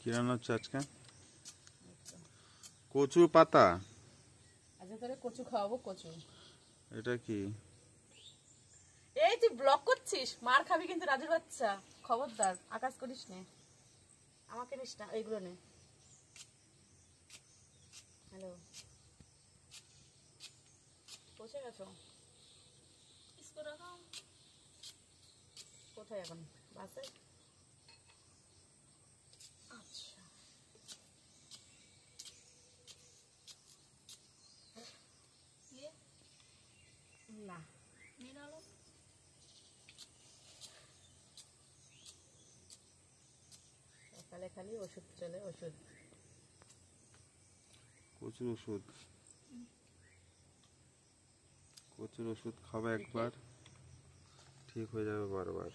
কি রান্না হচ্ছে আজকে? কচু পাতা। আজকে তোরে কচু খাওয়াবো। কচু এটা কি? এই তুই ব্লক করছিস, মার খাবি কিন্তু রাজুর বাচ্চা। খবরদার আকাশ করিস নে, আমাকে নিস না, এইগুলো নে। হ্যালো, পৌঁছে গেছো? কোথায় এখন? বাসে? আচ্ছা, না সকালে খালি ওষুধ চলে, ওষুধ। কচুর ওষুধ? কচুর ওষুধ খাবে একবার, ঠিক হয়ে যাবে বারবার।